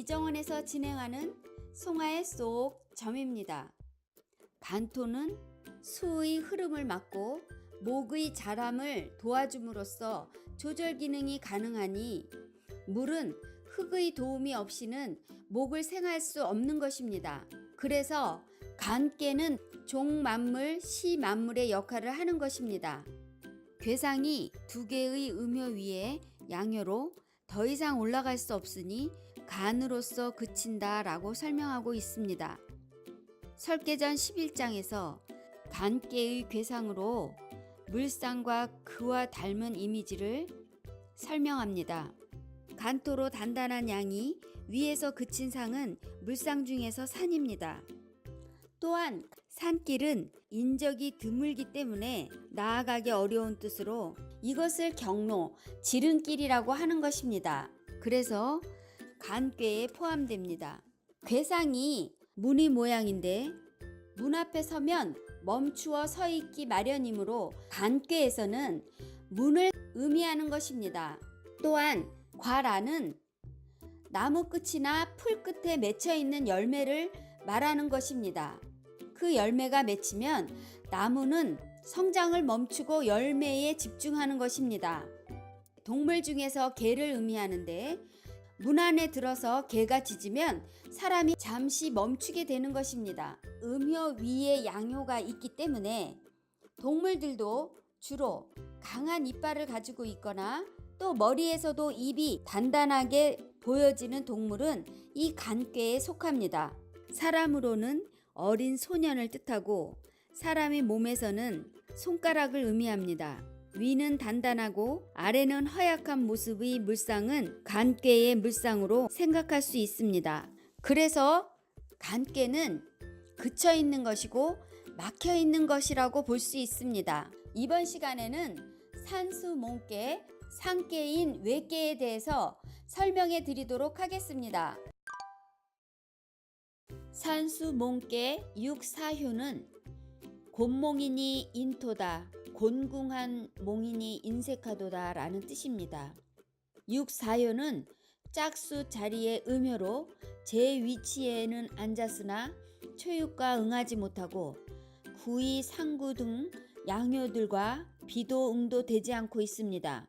이정원에서 진행하는 송하의 쏙 점입니다. 간토는 수의 흐름을 막고 목의 자람을 도와줌으로써 조절 기능이 가능하니 물은 흙의 도움이 없이는 목을 생할 수 없는 것입니다. 그래서 간깨는 종만물, 시만물의 역할을 하는 것입니다. 괴상이 두 개의 음효 위에 양효로 더 이상 올라갈 수 없으니 간으로서 그친다 라고 설명하고 있습니다. 설계전 11장에서 간깨의 괴상으로 물상과 그와 닮은 이미지를 설명합니다. 간토로 단단한 양이 위에서 그친 상은 물상 중에서 산입니다. 또한 산길은 인적이 드물기 때문에 나아가기 어려운 뜻으로 이것을 경로, 지름길이라고 하는 것입니다. 그래서 간꾀에 포함됩니다. 괴상이 무늬 모양인데 문 앞에 서면 멈추어 서 있기 마련이므로 간꾀에서는 문을 의미하는 것입니다. 또한 과라는 나무 끝이나 풀 끝에 맺혀 있는 열매를 말하는 것입니다. 그 열매가 맺히면 나무는 성장을 멈추고 열매에 집중하는 것입니다. 동물 중에서 개를 의미하는데 문 안에 들어서 개가 짖으면 사람이 잠시 멈추게 되는 것입니다. 음효 위에 양효가 있기 때문에 동물들도 주로 강한 이빨을 가지고 있거나 또 머리에서도 입이 단단하게 보여지는 동물은 이 간꾀에 속합니다. 사람으로는 어린 소년을 뜻하고 사람의 몸에서는 손가락을 의미합니다. 위는 단단하고 아래는 허약한 모습의 물상은 간꾀의 물상으로 생각할 수 있습니다. 그래서 간꾀는 그쳐 있는 것이고 막혀 있는 것이라고 볼 수 있습니다. 이번 시간에는 산수 몽깨, 상깨인 외깨에 대해서 설명해 드리도록 하겠습니다. 산수 몽깨 육사효는 곤몽이니 인토다, 곤궁한 몽이니 인색하도다 라는 뜻입니다. 육사효는 짝수 자리의 음효로 제 위치에는 앉았으나 초육과 응하지 못하고 구이, 상구 등 양효들과 비도 응도 되지 않고 있습니다.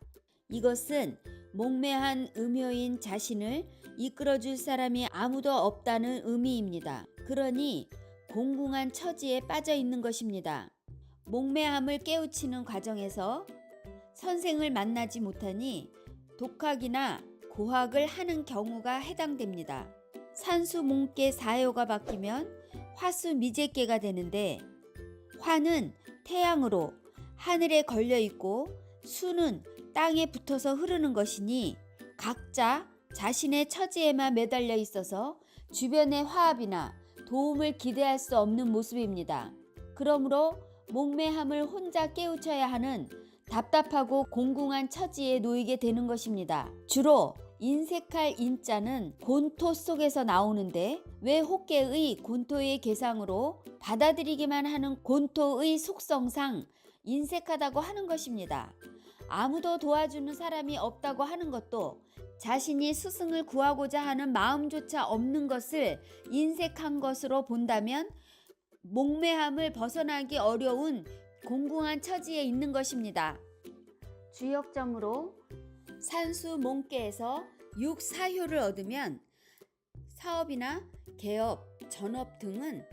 이것은 목매한 음효인 자신을 이끌어줄 사람이 아무도 없다는 의미입니다. 그러니 공궁한 처지에 빠져 있는 것입니다. 목매함을 깨우치는 과정에서 선생을 만나지 못하니 독학이나 고학을 하는 경우가 해당됩니다. 산수 몽깨 사효가 바뀌면 화수 미제깨가 되는데 화는 태양으로 하늘에 걸려 있고 수는 땅에 붙어서 흐르는 것이니 각자 자신의 처지에만 매달려 있어서 주변의 화합이나 도움을 기대할 수 없는 모습입니다. 그러므로 목매함을 혼자 깨우쳐야 하는 답답하고 공궁한 처지에 놓이게 되는 것입니다. 주로 인색할 인자는 곤토 속에서 나오는데 왜 호깨의 곤토의 계상으로 받아들이기만 하는 곤토의 속성상 인색하다고 하는 것입니다. 아무도 도와주는 사람이 없다고 하는 것도 자신이 스승을 구하고자 하는 마음조차 없는 것을 인색한 것으로 본다면 목매함을 벗어나기 어려운 공궁한 처지에 있는 것입니다. 주역점으로 산수 몽깨에서 육사효를 얻으면 사업이나 개업, 전업 등은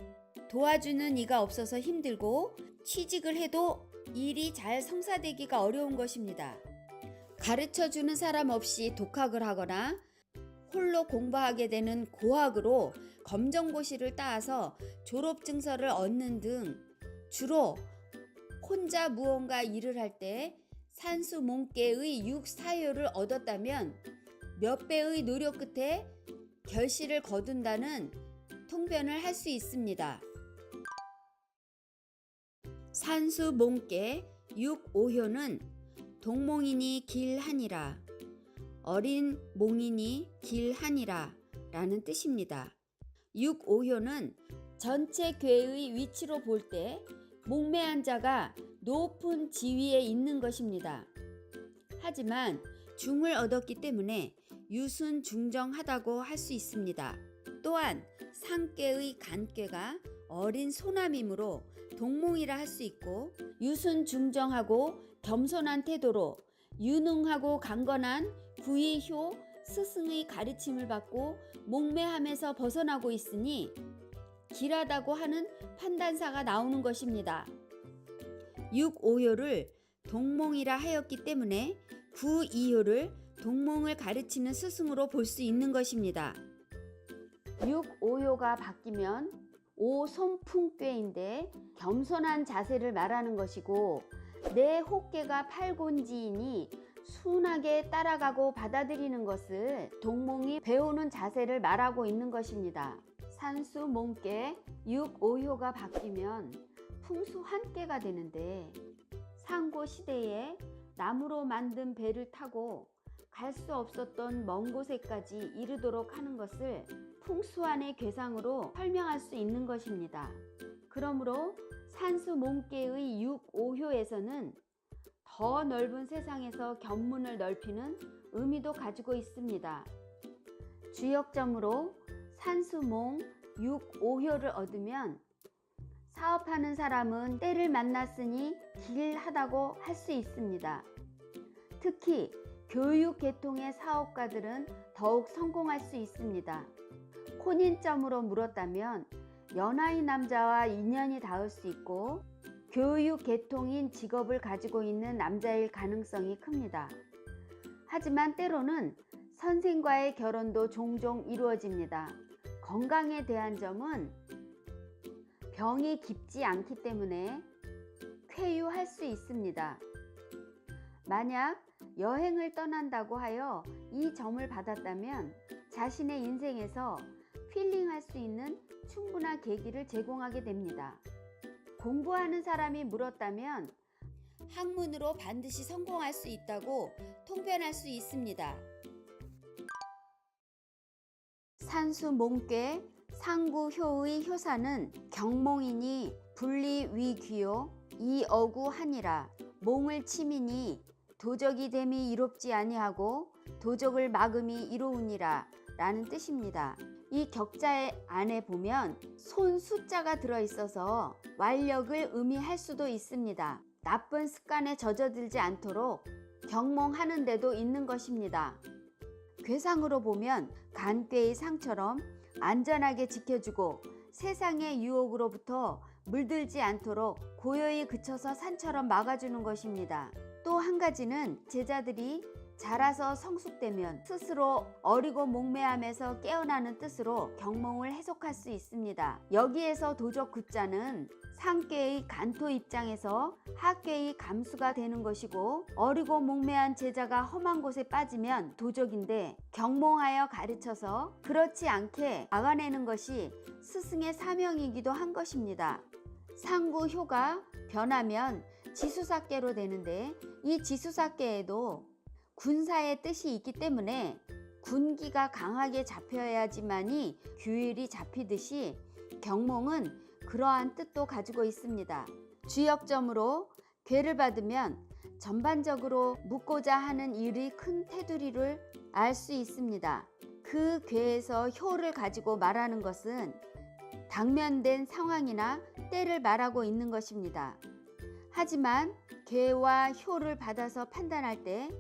도와주는 이가 없어서 힘들고 취직을 해도 일이 잘 성사되기가 어려운 것입니다. 가르쳐주는 사람 없이 독학을 하거나 홀로 공부하게 되는 고학으로 검정고시를 따서 졸업증서를 얻는 등 주로 혼자 무언가 일을 할 때 산수 몽깨의 육사효를 얻었다면 몇 배의 노력 끝에 결실을 거둔다는 통변을 할 수 있습니다. 산수 몽깨 육오효는 동몽이니 길하니라, 어린 몽이니 길하니라 라는 뜻입니다. 육오효는 전체 궤의 위치로 볼 때 목매한 자가 높은 지위에 있는 것입니다. 하지만 중을 얻었기 때문에 유순중정하다고 할 수 있습니다. 또한 상꾀의 간꾀가 어린 소남이므로 동몽이라 할 수 있고, 유순중정하고 겸손한 태도로 유능하고 강건한 구의효 스승의 가르침을 받고 목매함에서 벗어나고 있으니 길하다고 하는 판단사가 나오는 것입니다. 육오효를 동몽이라 하였기 때문에 구이효를 동몽을 가르치는 스승으로 볼 수 있는 것입니다. 육오효가 바뀌면 오손풍꾀인데 겸손한 자세를 말하는 것이고, 내 혹계가 팔곤지이니 순하게 따라가고 받아들이는 것을 동몽이 배우는 자세를 말하고 있는 것입니다. 산수몽께 육오효가 바뀌면 풍수환께가 되는데, 상고시대에 나무로 만든 배를 타고 갈 수 없었던 먼 곳에까지 이르도록 하는 것을 풍수환의 괴상으로 설명할 수 있는 것입니다. 그러므로 산수몽께의 육오효에서는 더 넓은 세상에서 견문을 넓히는 의미도 가지고 있습니다. 주역점으로 산수몽 육오효를 얻으면 사업하는 사람은 때를 만났으니 길하다고 할 수 있습니다. 특히 교육 계통의 사업가들은 더욱 성공할 수 있습니다. 혼인점으로 물었다면 연하의 남자와 인연이 닿을 수 있고, 교육 계통인 직업을 가지고 있는 남자일 가능성이 큽니다. 하지만 때로는 선생과의 결혼도 종종 이루어집니다. 건강에 대한 점은 병이 깊지 않기 때문에 쾌유할 수 있습니다. 만약 여행을 떠난다고 하여 이 점을 받았다면 자신의 인생에서 힐링할 수 있는 충분한 계기를 제공하게 됩니다. 공부하는 사람이 물었다면 학문으로 반드시 성공할 수 있다고 통변할 수 있습니다. 산수몽께 상구효의 효사는 경몽이니 분리위귀요 이어구하니라. 몽을 치미니 도적이 됨이 이롭지 아니하고 도적을 막음이 이로우니라 라는 뜻입니다. 이 격자 안에 보면 손 숫자가 들어있어서 완력을 의미할 수도 있습니다. 나쁜 습관에 젖어들지 않도록 경몽하는 데도 있는 것입니다. 괴상으로 보면 간꾀의 상처럼 안전하게 지켜주고 세상의 유혹으로부터 물들지 않도록 고요히 그쳐서 산처럼 막아주는 것입니다. 또 한 가지는 제자들이 자라서 성숙되면 스스로 어리고 목매함에서 깨어나는 뜻으로 경몽을 해석할 수 있습니다. 여기에서 도적 구자는 상꾀의 간토 입장에서 하꾀의 감수가 되는 것이고, 어리고 목매한 제자가 험한 곳에 빠지면 도적인데 경몽하여 가르쳐서 그렇지 않게 막아내는 것이 스승의 사명이기도 한 것입니다. 상구효가 변하면 지수사께로 되는데, 이 지수사께에도 군사의 뜻이 있기 때문에 군기가 강하게 잡혀야지만이 규율이 잡히듯이 경몽은 그러한 뜻도 가지고 있습니다. 주역점으로 괴를 받으면 전반적으로 묻고자 하는 일의 큰 테두리를 알 수 있습니다. 그 괴에서 효를 가지고 말하는 것은 당면된 상황이나 때를 말하고 있는 것입니다. 하지만 괴와 효를 받아서 판단할 때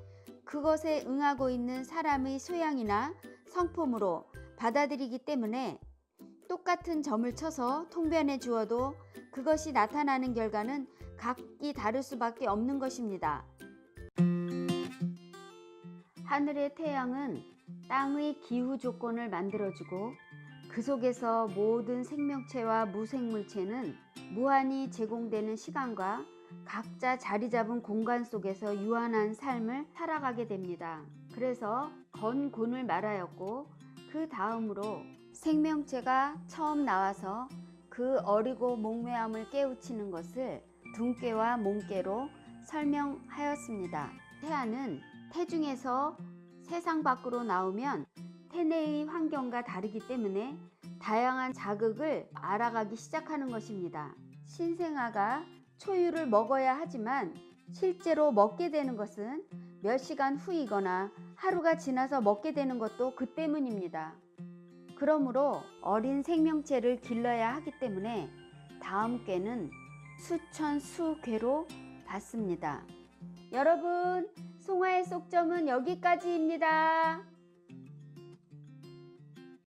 그것에 응하고 있는 사람의 소양이나 성품으로 받아들이기 때문에 똑같은 점을 쳐서 통변해 주어도 그것이 나타나는 결과는 각기 다를 수밖에 없는 것입니다. 하늘의 태양은 땅의 기후 조건을 만들어주고, 그 속에서 모든 생명체와 무생물체는 무한히 제공되는 시간과 각자 자리 잡은 공간 속에서 유한한 삶을 살아가게 됩니다. 그래서 건곤을 말하였고, 그 다음으로 생명체가 처음 나와서 그 어리고 목매함을 깨우치는 것을 둔꾀와 몽꾀로 설명하였습니다. 태아는 태중에서 세상 밖으로 나오면 태내의 환경과 다르기 때문에 다양한 자극을 알아가기 시작하는 것입니다. 신생아가 초유를 먹어야 하지만 실제로 먹게 되는 것은 몇 시간 후이거나 하루가 지나서 먹게 되는 것도 그 때문입니다. 그러므로 어린 생명체를 길러야 하기 때문에 다음 꾀는 수천 수궤로 받습니다. 여러분, 송아의 속점은 여기까지입니다.